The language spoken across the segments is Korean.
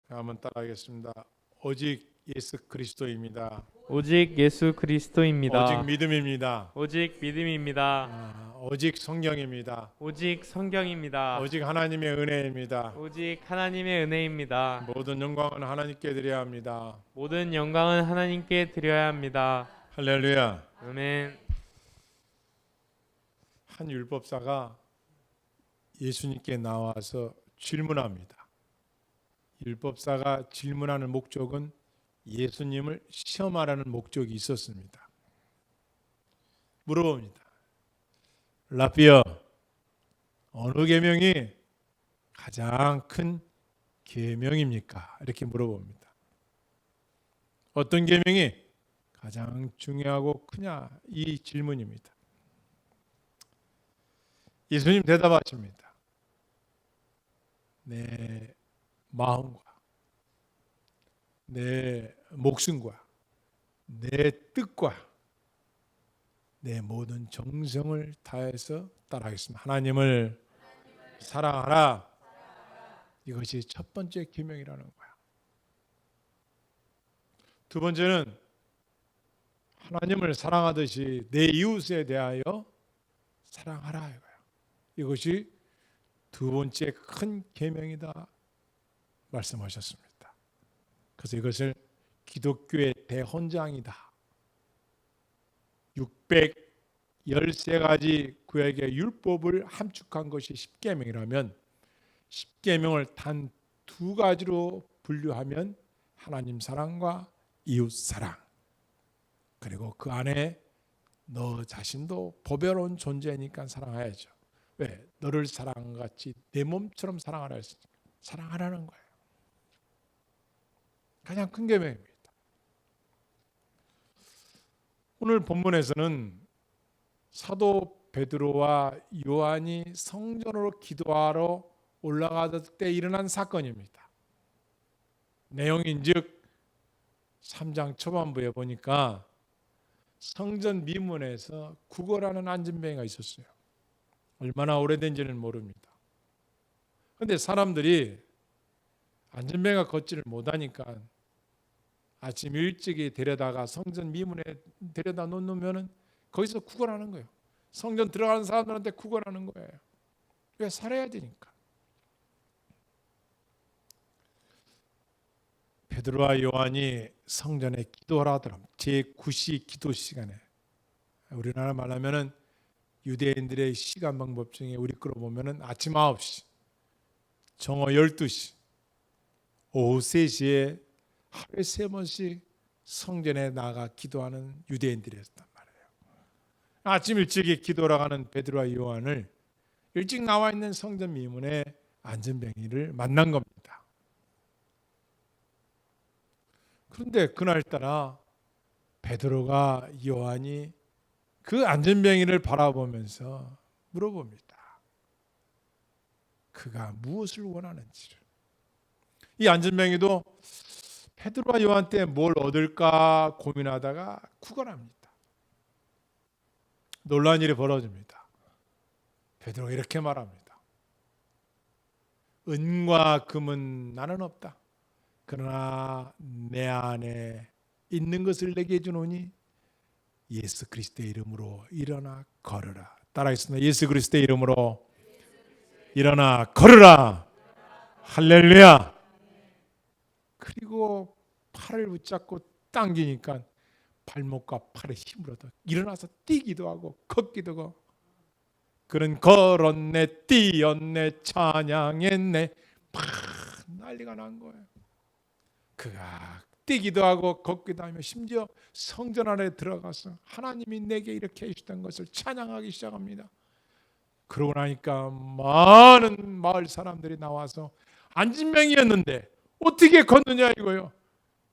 한번 따라하겠습니다. 오직 예수 그리스도입니다. 오직 예수 오직 그리스도입니다. 믿음입니다. 오직 믿음입니다. 오직 성령입니다. 오직 성경입니다. 오직 하나님의 은혜입니다. 오직 하나님의 은혜입니다. 모든 영광은 하나님께 드려야 합니다. 모든 영광은 하나님께 드려야 합니다. 할렐루야. 아멘. 한 율법사가 예수님께 나와서 질문합니다. 율법사가 질문하는 목적은 예수님을 시험하라는 목적이 있었습니다. 물어봅니다. 라피어, 어느 계명이 가장 큰 계명입니까? 이렇게 물어봅니다. 어떤 계명이 가장 중요하고 크냐? 이 질문입니다. 예수님 대답하십니다. 내 마음과 내 목숨과 내 뜻과 내 모든 정성을 다해서 따라하겠습니다. 하나님을 사랑하라. 이것이 첫 번째 계명이라는 거야. 두 번째는 하나님을 사랑하듯이 내 이웃에 대하여 사랑하라 이거야. 이것이 두 번째 큰 계명이다 말씀하셨습니다. 그래서 이것을 기독교의 대헌장이다. 613가지 구약의 율법을 함축한 것이 십계명이라면 십계명을 단 두 가지로 분류하면 하나님 사랑과 이웃 사랑, 그리고 그 안에 너 자신도 보배로운 존재니까 사랑해야죠. 왜? 너를 사랑같이 내 몸처럼 사랑하라 했으니까 사랑하라는 거예요. 가장 큰 계명입니다. 오늘 본문에서는 사도 베드로와 요한이 성전으로 기도하러 올라가던 때 일어난 사건입니다. 내용인즉 3장 초반부에 보니까 성전 미문에서 구걸하는 안진뱅이가 있었어요. 얼마나 오래된지는 모릅니다. 그런데 사람들이 안진뱅이가 걷지를 못하니까 아침 일찍이 데려다가 성전 미문에 데려다 놓으면 거기서 구걸하는 거예요. 성전 들어가는 사람들한테 구걸하는 거예요. 왜? 살아야 되니까. 베드로와 요한이 성전에 기도를 하더라. 제9시 기도 시간에. 우리나라 말하면은 유대인들의 시간 방법 중에 우리 거로 보면은 아침 9시, 정오 12시, 오후 3시에 하루에 3번씩 성전에 나가 기도하는 유대인들이었단 말이에요. 아침 일찍이 기도하러 가는 베드로와 요한을 일찍 나와 있는 성전 미문에 안전뱅이를 만난 겁니다. 그런데 그날따라 베드로가 요한이 그 안전뱅이를 바라보면서 물어봅니다. 그가 무엇을 원하는지를. 이 안전뱅이도 베드로와 요한 때 뭘 얻을까 고민하다가 구걸합니다. 놀라운 일이 벌어집니다. 베드로가 이렇게 말합니다. 은과 금은 나는 없다. 그러나 내 안에 있는 것을 내게 주노니 예수 그리스도의 이름으로 일어나 걸으라. 따라하겠습니다. 예수 그리스도의 이름으로 일어나 걸으라. 할렐루야. 그리고 팔을 붙잡고 당기니까 발목과 팔에 힘을 얻어 일어나서 뛰기도 하고 걷기도 하고, 그는 걸었네, 뛰었네, 찬양했네, 막 난리가 난 거예요. 그가 뛰기도 하고 걷기도 하며 심지어 성전 안에 들어가서 하나님이 내게 이렇게 해주셨던 것을 찬양하기 시작합니다. 그러고 나니까 많은 마을 사람들이 나와서 안진뱅이였는데 어떻게 걷느냐 이거요.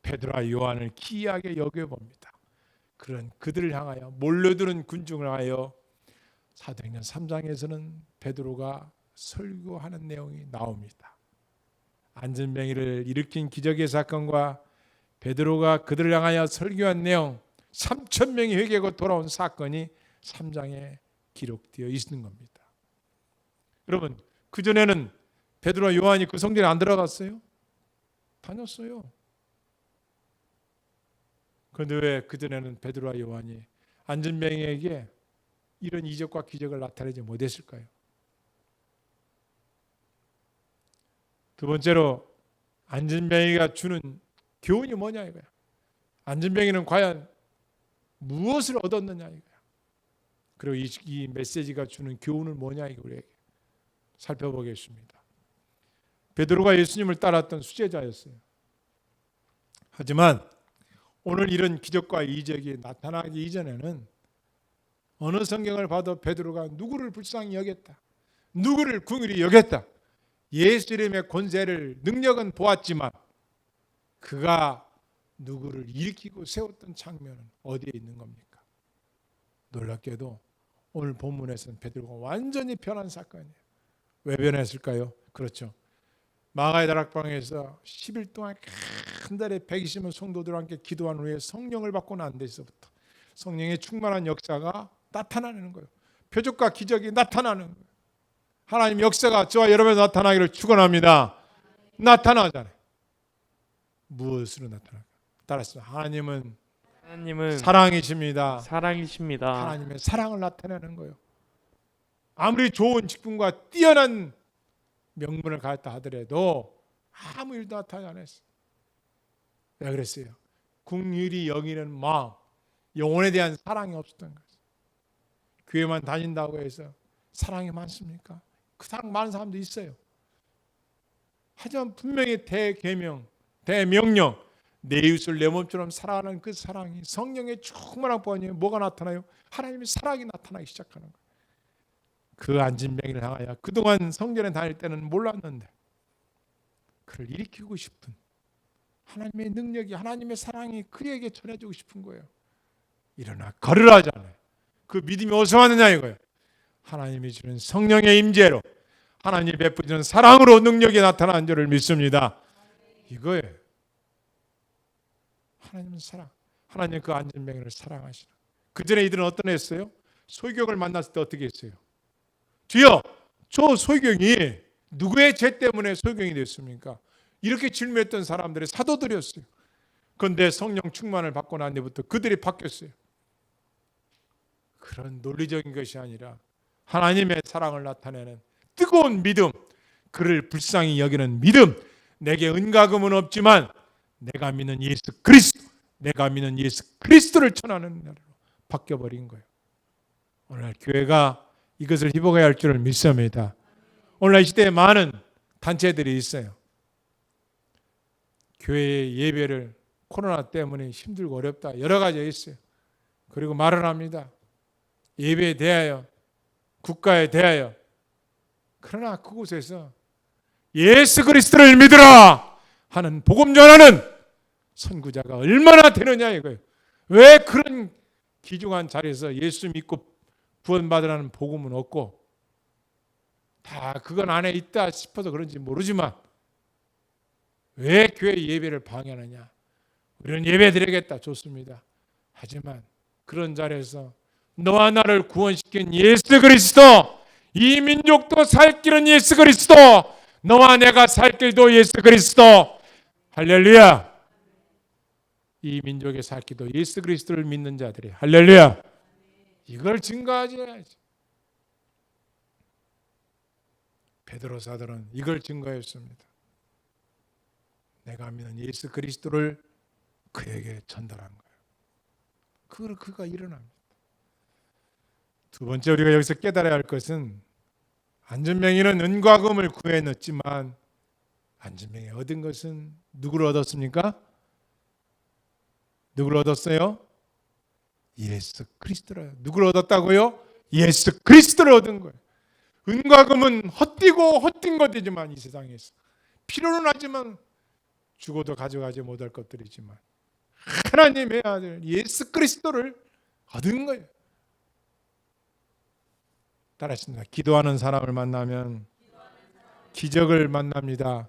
베드로와 요한을 기이하게 여겨봅니다. 그런 그들을 향하여 몰려드는 군중을 하여 사도행전 3장에서는 베드로가 설교하는 내용이 나옵니다. 안전뱅이를 일으킨 기적의 사건과 베드로가 그들을 향하여 설교한 내용, 3,000명이 회개하고 돌아온 사건이 3장에 기록되어 있는 겁니다. 여러분, 그전에는 베드로와 요한이 그 성전에 안 들어갔어요? 다녔어요. 그런데 왜 그전에는 베드로와 요한이 안전병에게 이런 이적과 기적을 나타내지 못했을까요? 두 번째로 안전병이가 주는 교훈이 뭐냐 이거야. 안전병이는 과연 무엇을 얻었느냐 이거야. 그리고 이 메시지가 주는 교훈은 뭐냐 이거 우리에게 살펴보겠습니다. 베드로가 예수님을 따랐던 수제자였어요. 하지만 오늘 이런 기적과 이적이 나타나기 이전에는 어느 성경을 봐도 베드로가 누구를 불쌍히 여겼다, 누구를 긍휼히 여겼다, 예수 이름의 권세를 능력은 보았지만 그가 누구를 일으키고 세웠던 장면은 어디에 있는 겁니까? 놀랍게도 오늘 본문에서는 베드로가 완전히 변한 사건이에요. 왜 변했을까요? 그렇죠. 마가의 다락방에서 10일 동안 한 달에 120명 성도들과 함께 기도한 후에 성령을 받고 난 데서부터 성령의 충만한 역사가 나타나는 거예요. 표적과 기적이 나타나는 거예요. 하나님 역사가 저와 여러분에 나타나기를 축원합니다. 나타나잖아요. 무엇으로 나타날까? 따라서 하나님은 사랑이십니다. 사랑이십니다. 하나님의 사랑을 나타내는 거예요. 아무리 좋은 직분과 뛰어난 명분을 가졌다 하더라도 아무 일도 나타나지 않았어요. 왜 그랬어요? 긍휼히 여기는 마음, 영혼에 대한 사랑이 없었던 거예요. 교회만 다닌다고 해서 사랑이 많습니까? 그 사랑 많은 사람도 있어요. 하지만 분명히 대계명, 대명령, 내 이웃을 내 몸처럼 사랑하는 그 사랑이 성령의 충만한 본이 뭐가 나타나요? 하나님의 사랑이 나타나기 시작하는 거예요. 그 안진병이를 향하여 그동안 성전에 다닐 때는 몰랐는데 그를 일으키고 싶은 하나님의 능력이, 하나님의 사랑이 그에게 전해주고 싶은 거예요. 일어나 걸으라잖아요. 그 믿음이 어디서 왔느냐 이거예요. 하나님이 주는 성령의 임재로, 하나님이 베푸시는 사랑으로 능력이 나타나는 줄을 믿습니다. 이거예요. 하나님은 사랑. 하나님 그 안전병을 사랑하시는. 그 전에 이들은 어떤 했어요? 소경을 만났을 때 어떻게 했어요? 주여, 저 소경이 누구의 죄 때문에 소경이 됐습니까? 이렇게 질문했던 사람들이 사도들이었어요. 그런데 성령 충만을 받고 난 뒤부터 그들이 바뀌었어요. 그런 논리적인 것이 아니라 하나님의 사랑을 나타내는 뜨거운 믿음, 그를 불쌍히 여기는 믿음, 내게 은과금은 없지만 내가 믿는 예수 그리스도, 내가 믿는 예수 그리스도를 전하는 나라로 바뀌어버린 거예요. 오늘 교회가 이것을 회복해야 할 줄을 믿습니다. 오늘날 이 시대에 많은 단체들이 있어요. 교회의 예배를 코로나 때문에 힘들고 어렵다 여러 가지가 있어요. 그리고 말을 합니다. 예배에 대하여, 국가에 대하여. 그러나 그곳에서 예수 그리스도를 믿으라 하는 복음 전하는 선구자가 얼마나 되느냐 이거예요. 왜 그런 귀중한 자리에서 예수 믿고 구원받으라는 복음은 없고 다 그건 안에 있다 싶어서 그런지 모르지만 왜 교회 예배를 방해하느냐. 우리는 예배 드리겠다. 좋습니다. 하지만 그런 자리에서 너와 나를 구원시킨 예수 그리스도, 이 민족도 살 길은 예수 그리스도, 너와 내가 살 길도 예수 그리스도. 할렐루야. 이 민족의 살 길도 예수 그리스도를 믿는 자들이 할렐루야. 이걸 증거하지. 베드로 사도는 이걸 증거했습니다. 내가 믿는 예수 그리스도를 그에게 전달한 거예요. 그걸 그가 일어납니다. 두 번째 우리가 여기서 깨달아야 할 것은 안전병이는 은과 금을 구해 넣었지만 안전병이 얻은 것은 누구를 얻었습니까? 누구를 얻었어요? 예수 그리스도를. 누구를 얻었다고요? 예수 그리스도를 얻은 거예요. 은과 금은 헛되고 헛된 것이지만 이 세상에서 필요는 하지만 죽어도 가져가지 못할 것들이지만 하나님의 아들 예수 그리스도를 얻은 거예요. 따라하십니다. 기도하는 사람을 만나면 기적을 만납니다.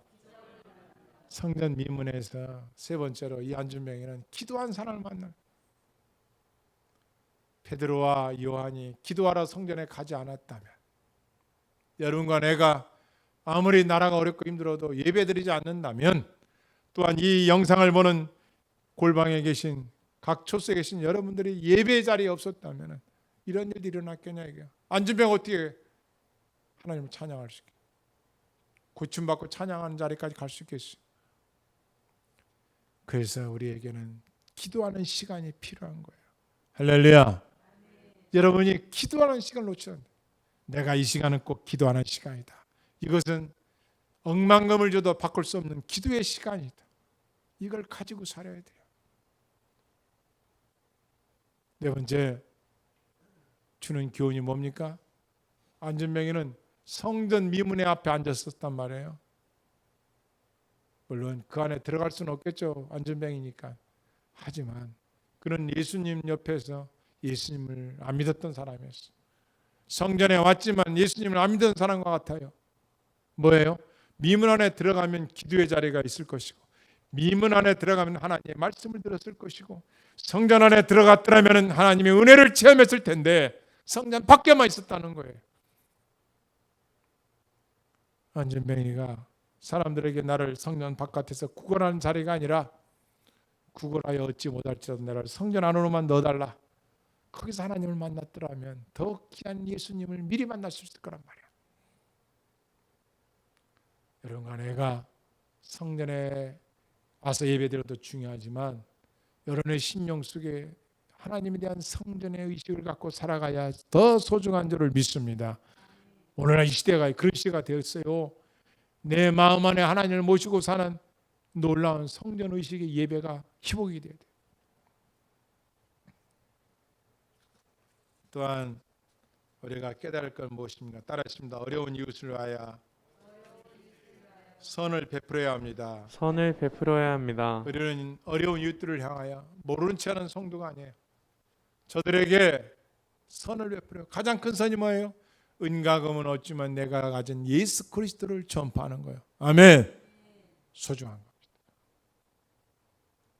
성전 미문에서 세 번째로 이 안준병이는 기도한 사람을 만나요. 베드로와 요한이 기도하러 성전에 가지 않았다면, 여러분과 내가 아무리 나라가 어렵고 힘들어도 예배드리지 않는다면 또한 이 영상을 보는 골방에 계신 각 초소에 계신 여러분들이 예배 자리에 없었다면 이런 일이 일어났겠냐 이게. 안준병 어떻게 하나님을 찬양할 수 있겠어요? 고침받고 찬양하는 자리까지 갈 수 있겠어요? 그래서 우리에게는 기도하는 시간이 필요한 거예요. 할렐루야. 여러분이 기도하는 시간을 놓치면 안 돼요. 내가 이 시간은 꼭 기도하는 시간이다. 이것은 억만금을 줘도 바꿀 수 없는 기도의 시간이다. 이걸 가지고 살아야 돼요. 네 번째 주는 교훈이 뭡니까? 안전병이는 성전 미문의 앞에 앉았었단 말이에요. 물론 그 안에 들어갈 수는 없겠죠. 안전병이니까. 하지만 그는 예수님 옆에서 예수님을 안 믿었던 사람이었어요. 성전에 왔지만 예수님을 안 믿던 사람과 같아요. 뭐예요? 미문 안에 들어가면 기도의 자리가 있을 것이고, 미문 안에 들어가면 하나님의 말씀을 들었을 것이고, 성전 안에 들어갔더라면 하나님의 은혜를 체험했을 텐데 성전 밖에만 있었다는 거예요. 안전뱅이가 사람들에게 나를 성전 바깥에서 구걸하는 자리가 아니라 구걸하여 얻지 못할지라도 나를 성전 안으로만 넣어달라. 거기서 하나님을 만났더라면 더 귀한 예수님을 미리 만날 수 있을 거란 말이야. 여러분과 내가 성전에 와서 예배드려도 중요하지만 여러분의 심령 속에 하나님에 대한 성전의 의식을 갖고 살아가야 더 소중한 줄을 믿습니다. 오늘날 이 시대가 그런 시대가 되었어요. 내 마음 안에 하나님을 모시고 사는 놀라운 성전 의식의 예배가 희복이 돼야 돼요. 또한 우리가 깨달을 건 무엇입니까? 따라했습니다. 어려운 이웃을 위하여 선을 베풀어야 합니다. 선을 베풀어야 합니다. 우리는 어려운 이웃들을 향하여 모르는 체 하는 성도가 아니에요. 저들에게 선을 베풀어요. 가장 큰 선이 뭐예요? 은과 금은 없지만 내가 가진 예수 그리스도를 전파하는 거예요. 아멘. 소중한 겁니다.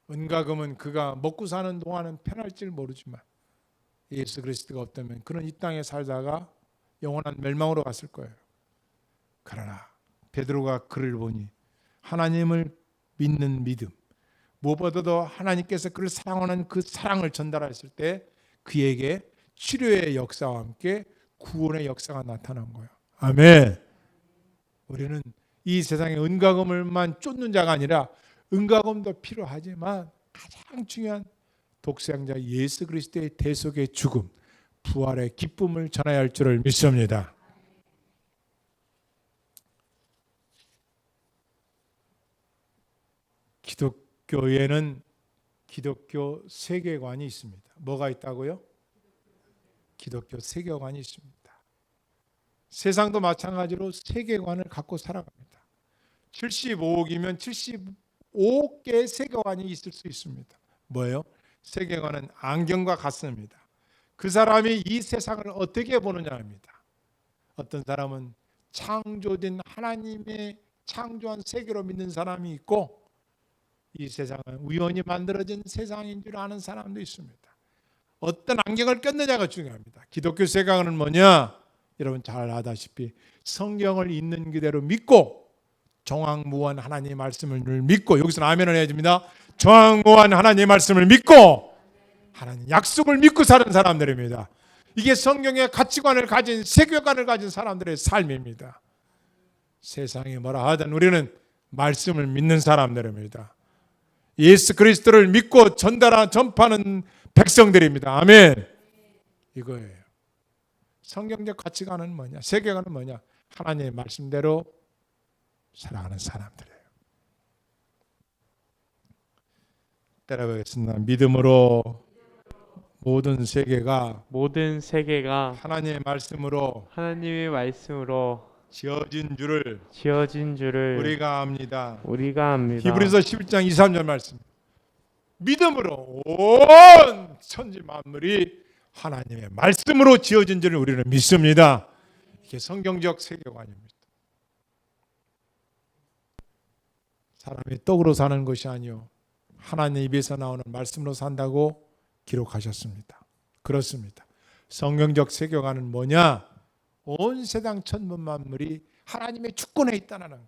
은과 금은 그가 먹고 사는 동안은 편할지를 모르지만 예수 그리스도가 없다면 그는 이 땅에 살다가 영원한 멸망으로 갔을 거예요. 그러나 베드로가 그를 보니 하나님을 믿는 믿음, 무엇보다도 하나님께서 그를 사랑하는 그 사랑을 전달했을 때 그에게 치료의 역사와 함께 구원의 역사가 나타난 거예요. 아멘. 우리는 이 세상에 은과 금을만 쫓는 자가 아니라 은과 금도 필요하지만 가장 중요한 독생자 예수 그리스도의 대속의 죽음, 부활의 기쁨을 전해야 할 줄을 믿습니다. 기독교에는 기독교 세계관이 있습니다. 뭐가 있다고요? 기독교 세계관이 있습니다. 세상도 마찬가지로 세계관을 갖고 살아갑니다. 75억이면 75개의 세계관이 있을 수 있습니다. 뭐예요? 세계관은 안경과 같습니다. 그 사람이 이 세상을 어떻게 보느냐입니다. 어떤 사람은 창조된 하나님의 창조한 세계로 믿는 사람이 있고 이 세상은 우연히 만들어진 세상인 줄 아는 사람도 있습니다. 어떤 안경을 꼈느냐가 중요합니다. 기독교 세계관은 뭐냐? 여러분 잘 아다시피 성경을 있는 그대로 믿고 정황무한 하나님의 말씀을 늘 믿고, 여기서는 아멘을 해야 됩니다. 정황무한 하나님의 말씀을 믿고 하나님 약속을 믿고 사는 사람들입니다. 이게 성경의 가치관을 가진 세계관을 가진 사람들의 삶입니다. 세상이 뭐라 하든 우리는 말씀을 믿는 사람들입니다. 예수 그리스도를 믿고 전파하는 백성들입니다. 아멘. 이거예요. 성경적 가치관은 뭐냐? 세계관은 뭐냐? 하나님의 말씀대로 살아가는 사람들이에요. 따라가겠습니다. 믿음으로 모든 세계가 하나님의 말씀으로 지어진 줄을 우리가 압니다. 히브리서 11장 2, 3절 말씀. 믿음으로 온 천지 만물이 하나님의 말씀으로 지어진 줄을 우리는 믿습니다. 이게 성경적 세계관입니다. 사람이 떡으로 사는 것이 아니요 하나님 입에서 나오는 말씀으로 산다고 기록하셨습니다. 그렇습니다. 성경적 세계관은 뭐냐? 온 세상 천문 만물이 하나님의 주권에 있다는 거예요.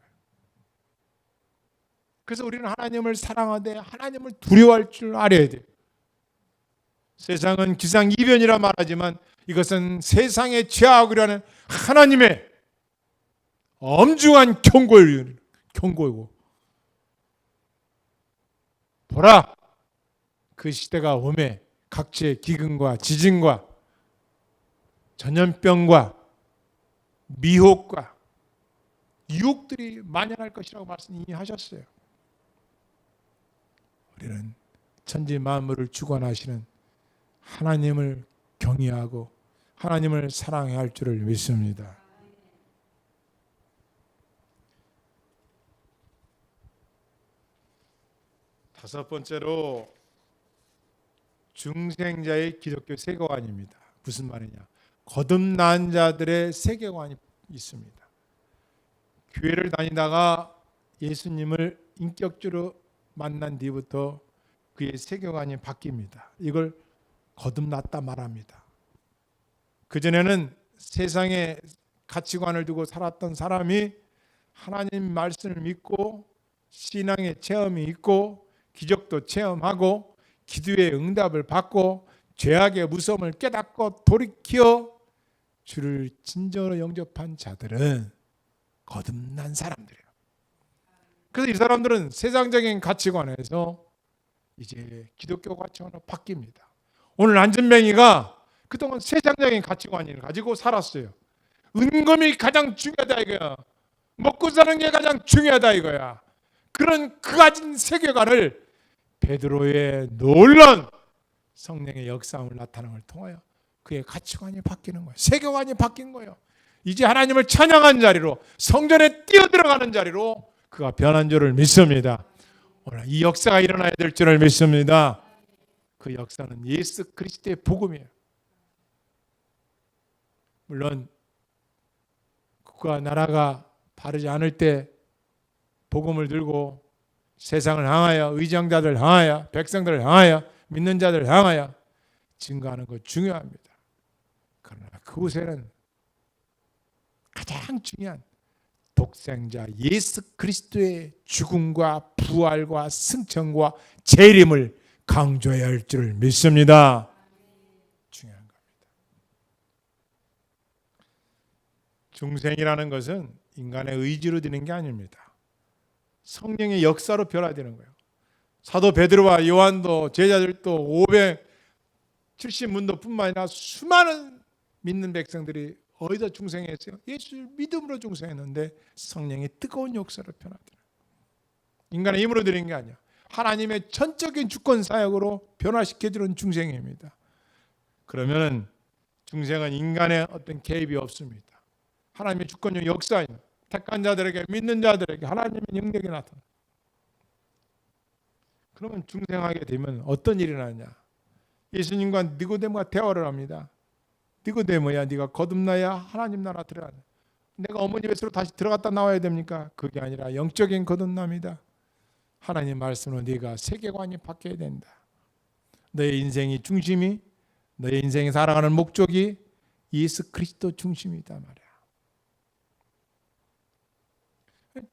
그래서 우리는 하나님을 사랑하되 하나님을 두려워할 줄 알아야 돼요. 세상은 기상이변이라 말하지만 이것은 세상의 죄악이라는 하나님의 엄중한 경고이고, 보라, 그 시대가 오매 각지의 기근과 지진과 전염병과 미혹과 유혹들이 만연할 것이라고 말씀 이미 하셨어요. 우리는 천지 만물을 주관하시는 하나님을 경외하고 하나님을 사랑해야 할 줄을 믿습니다. 다섯 번째로 중생자의 기독교 세계관입니다. 무슨 말이냐? 거듭난 자들의 세계관이 있습니다. 교회를 다니다가 예수님을 인격적으로 만난 뒤부터 그의 세계관이 바뀝니다. 이걸 거듭났다 말합니다. 그전에는 세상의 가치관을 두고 살았던 사람이 하나님 말씀을 믿고 신앙의 체험이 있고 기적도 체험하고 기도의 응답을 받고 죄악의 무서움을 깨닫고 돌이켜 주를 진정으로 영접한 자들은 거듭난 사람들이에요. 그래서 이 사람들은 세상적인 가치관에서 이제 기독교 가치관으로 바뀝니다. 오늘 안전뱅이가 그동안 세상적인 가치관을 가지고 살았어요. 은금이 가장 중요하다 이거야. 먹고 사는 게 가장 중요하다 이거야. 그런 그 가진 세계관을 베드로의 놀라운 성령의 역사함을 나타내는 걸 통하여 그의 가치관이 바뀌는 거예요. 세계관이 바뀐 거예요. 이제 하나님을 찬양한 자리로, 성전에 뛰어들어가는 자리로 그가 변한 줄을 믿습니다. 오늘 이 역사가 일어나야 될 줄을 믿습니다. 그 역사는 예수 그리스도의 복음이에요. 물론 국가 나라가 바르지 않을 때 복음을 들고 세상을 향하여, 의정자들 향하여, 백성들을 향하여, 믿는 자들을 향하여 증거하는 것 중요합니다. 그러나 그곳에는 가장 중요한 독생자 예수 그리스도의 죽음과 부활과 승천과 재림을 강조해야 할 줄을 믿습니다. 중요한 겁니다. 중생이라는 것은 인간의 의지로 되는 게 아닙니다. 성령의 역사로 변화되는 거예요. 사도 베드로와 요한도 제자들도 570문도뿐만 아니라 수많은 믿는 백성들이 어디서 중생했어요? 예수를 믿음으로 중생했는데 성령의 뜨거운 역사로 변화되는, 인간의 힘으로 되는 게 아니야. 하나님의 전적인 주권 사역으로 변화시켜주는 중생입니다. 그러면 중생은 인간의 어떤 개입이 없습니다. 하나님의 주권적 역사입니다. 택한 자들에게, 믿는 자들에게 하나님의 영역이 나타나. 그러면 중생하게 되면 어떤 일이 나냐? 예수님과 니고데모가 대화를 합니다. 니고데모야, 네가 거듭나야 하나님 나라 들어가냐? 내가 어머니 뱃속으로 다시 들어갔다 나와야 됩니까? 그게 아니라 영적인 거듭남이다. 하나님 말씀으로 네가 세계관이 바뀌어야 된다. 너의 인생이 중심이, 너의 인생이 살아가는 목적이 예수 그리스도 중심이다 말이야.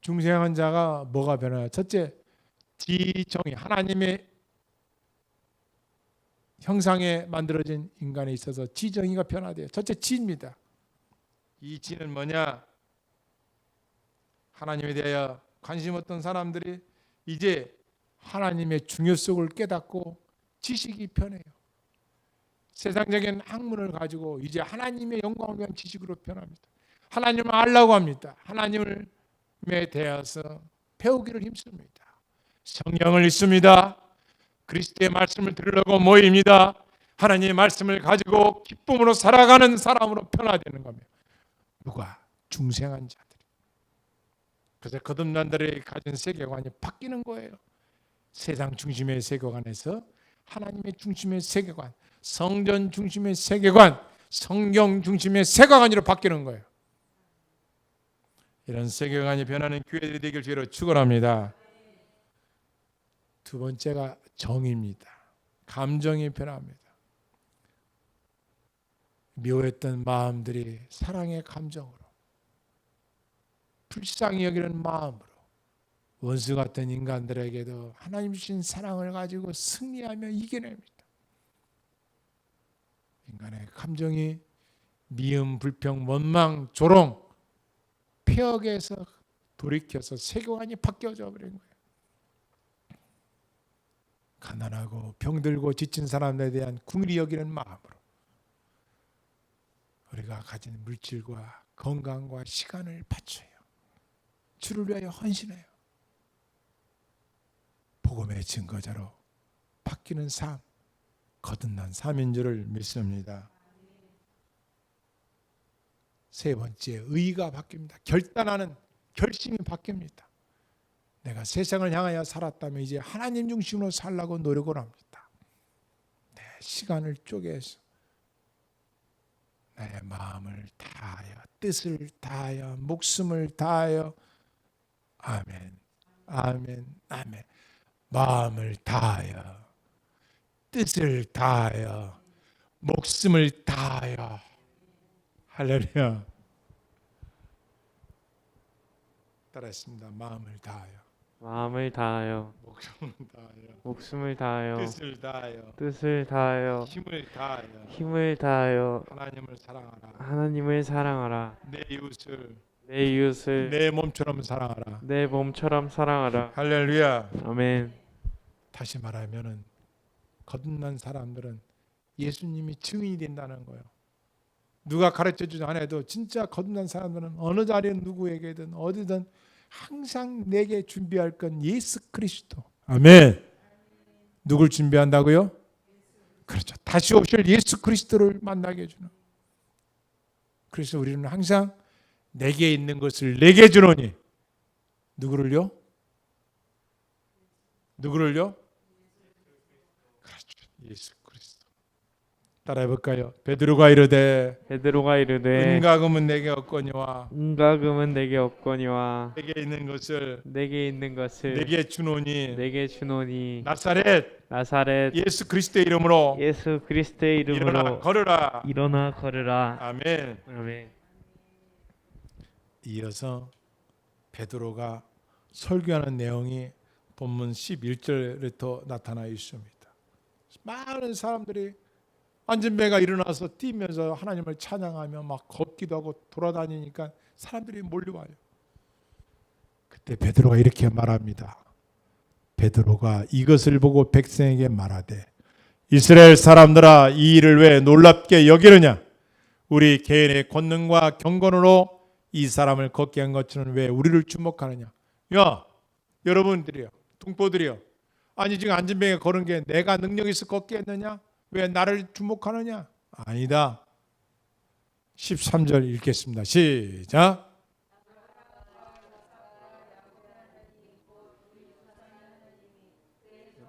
중생한 자가 뭐가 변화요? 첫째, 지정이, 하나님의 형상에 만들어진 인간에 있어서 지정의가 변화돼요. 첫째, 지입니다. 이 지는 뭐냐? 하나님에 대하여 관심 없던 사람들이 이제 하나님의 중요성을 깨닫고 지식이 변해요. 세상적인 학문을 가지고 이제 하나님의 영광을 위한 지식으로 변합니다. 하나님을 알라고 합니다. 하나님에 대해서 배우기를 힘씁니다. 성령을 믿습니다. 그리스도의 말씀을 들으려고 모입니다. 하나님의 말씀을 가지고 기쁨으로 살아가는 사람으로 변화되는 겁니다. 누가? 중생한 자들이. 그래서 거듭난 자들이 가진 세계관이 바뀌는 거예요. 세상 중심의 세계관에서 하나님의 중심의 세계관, 성전 중심의 세계관, 성경 중심의 세계관으로 바뀌는 거예요. 이런 세계관이 변하는 교회들이 되길 주로 축원합니다. 두 번째가 정입니다. 감정이 변합니다. 미워했던 마음들이 사랑의 감정으로, 불쌍히 여기는 마음으로, 원수 같은 인간들에게도 하나님 주신 사랑을 가지고 승리하며 이겨냅니다. 인간의 감정이 미움, 불평, 원망, 조롱, 폐역에서 돌이켜서 세계관이 바뀌어져 버린 거예요. 가난하고 병들고 지친 사람들에 대한 긍휼히 여기는 마음으로 우리가 가진 물질과 건강과 시간을 바쳐요. 주를 위하여 헌신해요. 복음의 증거자로 바뀌는 삶, 거듭난 삶인 줄을 믿습니다. 세 번째, 의가 바뀝니다. 결단하는 결심이 바뀝니다. 내가 세상을 향하여 살았다면 이제 하나님 중심으로 살라고 노력을 합니다. 내 시간을 쪼개서 나의 마음을 다하여 뜻을 다하여 목숨을 다하여 아멘, 아멘, 아멘. 마음을 다하여 뜻을 다하여 목숨을 다하여 할렐루야. 따라했습니다. 마음을 다하여 마음을 다하여 목숨을 다하여 목숨을 다하여 뜻을 다하여 뜻을 다하여 힘을 다하여 힘을 다하여 하나님을 사랑하라. 하나님을 사랑하라. 내 이웃을 내 이웃을 내 몸처럼 사랑하라. 내 몸처럼 사랑하라. 할렐루야. 아멘. 다시 말하면은 거듭난 사람들은 예수님이 증인이 된다는 거예요. 누가 가르쳐주지 않아도 진짜 거듭난 사람들은 어느 자리에 누구에게든 어디든 항상 내게 준비할 건 예수 그리스도. 아멘. 누굴 준비한다고요? 그렇죠. 다시 오실 예수 그리스도를 만나게 해주는. 그래서 우리는 항상 내게 있는 것을 내게 주노니 누구를요? 누구를요? 그렇죠. 예수 그리스도. 따라해 볼까요? 베드로가 이르되 은과 금은 내게 없거니와 은과 금은 내게 없거니와 내게 있는 것을 내게 주노니 나사렛 예수 그리스도의 이름으로 예수 그리스도의 이름으로 일어나 걸으라. 아멘. 아멘. 이어서 베드로가 설교하는 내용이 본문 11절부터 나타나 있습니다. 많은 사람들이 안전배가 일어나서 뛰면서 하나님을 찬양하며 막 걷기도 하고 돌아다니니까 사람들이 몰려와요. 그때 베드로가 이렇게 말합니다. 베드로가 이것을 보고 백성에게 말하되 이스라엘 사람들아 이 일을 왜 놀랍게 여기느냐? 우리 개인의 권능과 경건으로 이 사람을 걷게 한 것처럼 왜 우리를 주목하느냐? 야, 여러분들이요, 동포들이요. 아니 지금 안전병에 걸은 게 내가 능력 있어 걷게 했느냐? 왜 나를 주목하느냐? 아니다. 13절 읽겠습니다. 시작.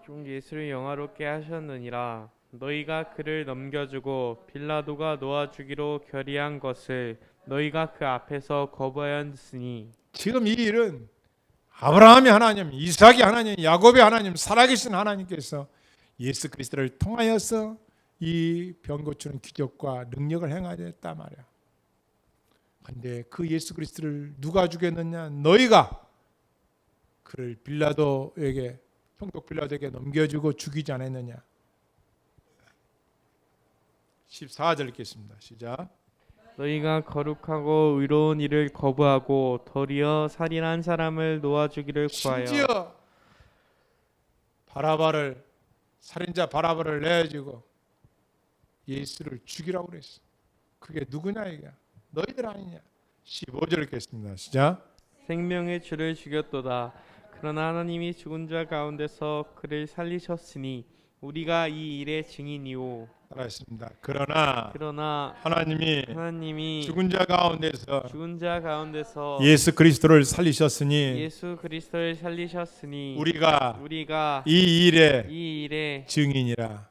종 예수를 영화롭게 하셨느니라. 너희가 그를 넘겨주고 빌라도가 놓아주기로 결의한 것을 너희가 그 앞에서 거부하였으니. 지금 이 일은 아브라함의 하나님, 이삭의 하나님, 야곱의 하나님, 살아계신 하나님께서 예수 그리스도를 통하여서 이 병 고치는 기적과 능력을 행하였다 말이야. 그런데 그 예수 그리스도를 누가 주겠느냐? 너희가 그를 빌라도에게, 총독 빌라도에게 넘겨주고 죽이지 않았느냐? 14절 읽겠습니다. 시작. 너희가 거룩하고 의로운 일을 거부하고 도리어 살인한 사람을 놓아주기를 구하여. 심지어 바라바를, 살인자 바라바를 내주고 예수를 죽이라고 그랬어. 그게 누구냐 이게? 너희들 아니냐? 15절 읽겠습니다. 시작. 생명의 주를 죽였도다. 그러나 하나님이 죽은 자 가운데서 그를 살리셨으니 우리가 이 일의 증인이오. 따라했습니다. 그러나 하나님이 죽은 자 가운데서 예수 그리스도를 살리셨으니 우리가 이 일의 증인이라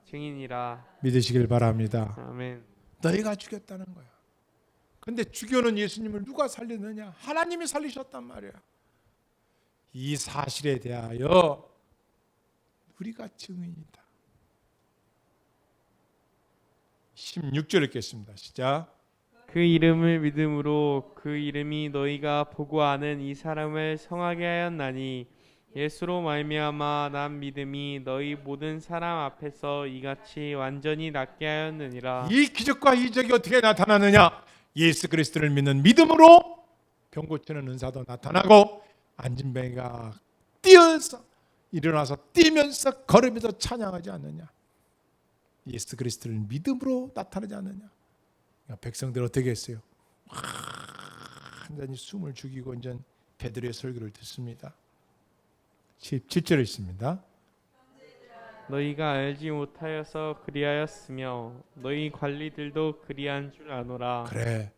믿으시길 바랍니다. 아멘. 너희가 죽였다는 거야. 근데 죽여놓은 예수님을 누가 살렸느냐? 하나님이 살리셨단 말이야. 이 사실에 대하여 우리가 증인이다. 16절 읽겠습니다. 시작. 그 이름을 믿음으로 그 이름이 너희가 보고 아는 이 사람을 성하게 하였나니 예수로 말미암아 난 믿음이 너희 모든 사람 앞에서 이같이 완전히 낫게 하였느니라. 이 기적과 이적이 어떻게 나타나느냐? 예수 그리스도를 믿는 믿음으로 병 고치는 은사도 나타나고 앉은 병이가 뛰어서 일어나서 뛰면서 걸으면서 찬양하지 않느냐? 예수 그리스도를 믿음으로 나타나지 않느냐? 그러니까 백성들 어떻게 했어요? 완전히 숨을 죽이고 이제 베드로의 설교를 듣습니다. 17절에 있습니다. 너희가 알지 못하여서 그리하였으며 너희 관리들도 그리한 줄 아노라. 그래.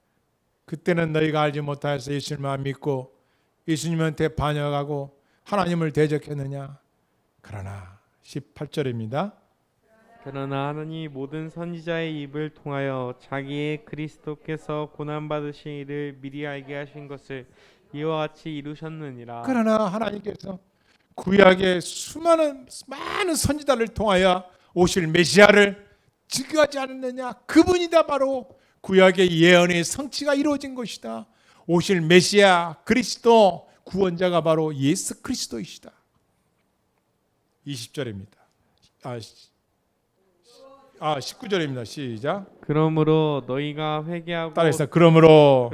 그때는 너희가 알지 못하여서 예수님만 믿고 예수님한테 반역하고 하나님을 대적했느냐? 그러나 18절입니다. 그러나 하나님이 모든 선지자의 입을 통하여 자기의 그리스도께서 고난받으신 일을 미리 알게 하신 것을 이와 같이 이루셨느니라. 그러나 하나님께서 구약의 많은 선지자를 통하여 오실 메시아를 증거하지 않았느냐? 그분이다 바로 구약의 예언의 성취가 이루어진 것이다. 오실 메시아 그리스도 구원자가 바로 예수 그리스도이시다. 20절입니다. 19절입니다. 시작. 그러므로 너희가 회개하고 따라해서 그러므로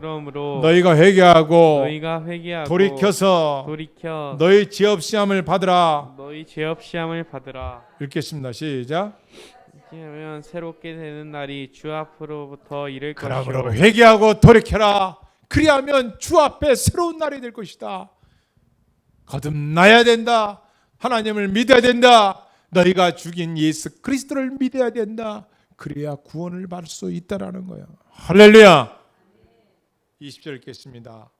너희가 회개하고 돌이켜서 너희 죄업 시험을 받으라. 너희 죄업 시험을 받으라. 읽겠습니다. 시작. 하면 새롭게 되는 날이 주 앞으로부터 이를 그러므로 것이요. 회개하고 돌이켜라. 그리하면 주 앞에 새로운 날이 될 것이다. 거듭나야 된다. 하나님을 믿어야 된다. 너희가 죽인 예수 그리스도를 믿어야 된다. 그래야 구원을 받을 수 있다라는 거예요. 할렐루야. 20절 읽겠습니다.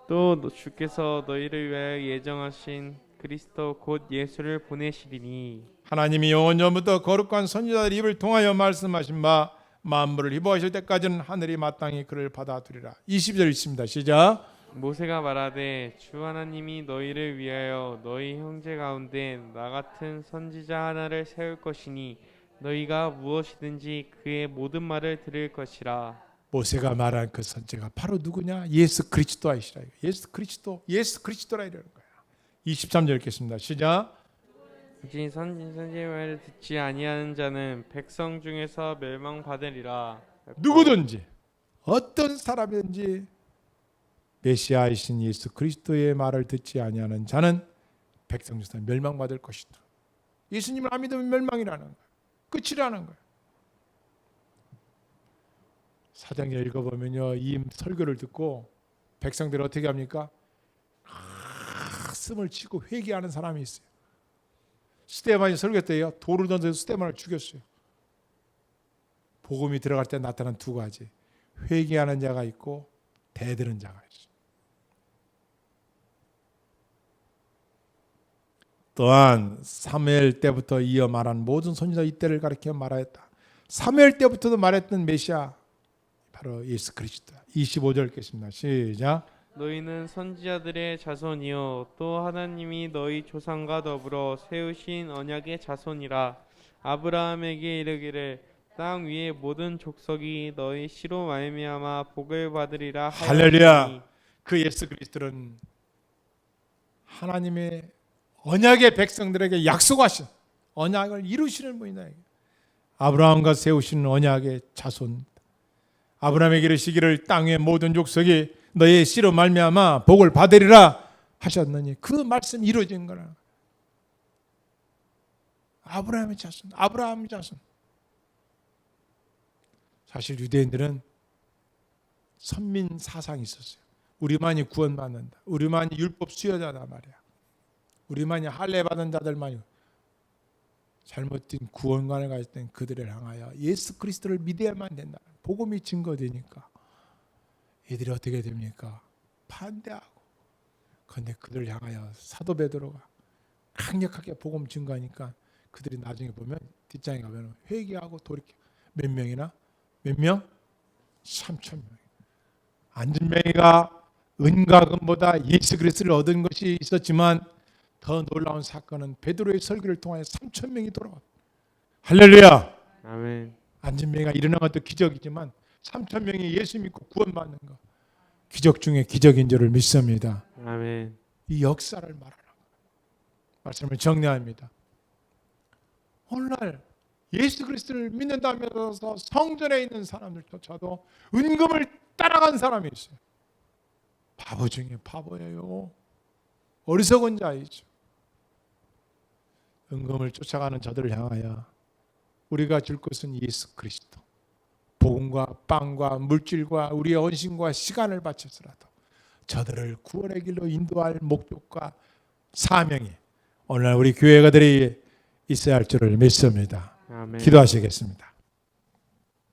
또 주께서 너희를 위하여 예정하신 그리스도 곧 예수를 보내시리니 하나님이 영원전부터 거룩한 선지자들 입을 통하여 말씀하신 바 만물을 희보하실 때까지는 하늘이 마땅히 그를 받아들이라. 20절 있습니다. 시작. 모세가 말하되 주 하나님이 너희를 위하여 너희 형제 가운데 나 같은 선지자 하나를 세울 것이니 너희가 무엇이든지 그의 모든 말을 들을 것이라. 모세가 말한 그 선지자가 바로 누구냐? 예수 그리스도이시라. 예수 그리스도라 이러는 거야. 23절 읽겠습니다. 시작. 오직 선지자의 말을 듣지 아니하는 자는 백성 중에서 멸망받으리라. 누구든지 어떤 사람이든지 메시아이신 예수 그리스도의 말을 듣지 아니하는 자는 백성 중에서 멸망받을 것이다. 예수님을 안 믿으면 멸망이라는 거야. 끝이라는 거야. 사장에 읽어보면요, 이 설교를 듣고 백성들 어떻게 합니까? 가슴을 치고 회개하는 사람이 있어요. 스데반이 설교 때요, 돌을 던져서 스데반을 죽였어요. 복음이 들어갈 때 나타난 두 가지, 회개하는 자가 있고 대들은 자가 있어요. 또한 사무엘 때부터 이어 말한 모든 선지자 이때를 가리켜 말하였다. 사무엘 때부터도 말했던 메시아 바로 예수 그리스도. 25절 읽겠습니다. 시작. 너희는 선지자들의 자손이요 또 하나님이 너희 조상과 더불어 세우신 언약의 자손이라. 아브라함에게 이르기를 땅 위의 모든 족속이 너희 씨로 말미암아 복을 받으리라 하였으니. 할렐루야. 그 예수 그리스도는 하나님의 언약의 백성들에게 약속하신 언약을 이루시는 분이다. 아브라함과 세우시는 언약의 자손. 아브라함에게 이르시기를 땅의 모든 족속이 너의 씨로 말미암아 복을 받으리라 하셨느니 그 말씀이 이루어진 거라. 아브라함의 자손, 아브라함의 자손. 사실 유대인들은 선민 사상이 있었어요. 우리만이 구원받는다. 우리만이 율법 수여자다 말이야. 우리만이 할례 받은 자들만이. 잘못된 구원관을 가질 땐 그들을 향하여 예수 그리스도를 믿어야만 된다. 복음이 증거되니까 이들이 어떻게 됩니까? 반대하고. 그런데 그들을 향하여 사도 베드로가 강력하게 복음 증거하니까 그들이 나중에 보면 뒷장에 가면 회개하고 돌이켜. 몇 명이나? 몇 명? 3,000명. 안진뱅이가 은과 금보다 예수 그리스도를 얻은 것이 있었지만 더 놀라운 사건은 베드로의 설교를 통하여 3,000명이 돌아왔다. 할렐루야. 아멘. 안진뱅이가 일어난 것도 기적이지만 3,000명이 예수 믿고 구원받는 것, 기적 중에 기적인 줄을 믿습니다. 아멘. 이 역사를 말하는 거예요. 말씀을 정리합니다. 오늘날 예수 그리스도를 믿는다면서 성전에 있는 사람들조차도 은금을 따라간 사람이 있어요. 바보 중에 바보예요. 어리석은 자이죠. 은금을 쫓아가는 자들을 향하여 우리가 줄 것은 예수 그리스도, 복음과 빵과 물질과 우리의 헌신과 시간을 바쳐서라도 저들을 구원의 길로 인도할 목적과 사명이 오늘날 우리 교회가들이 있어야 할 줄을 믿습니다. 아멘. 기도하시겠습니다.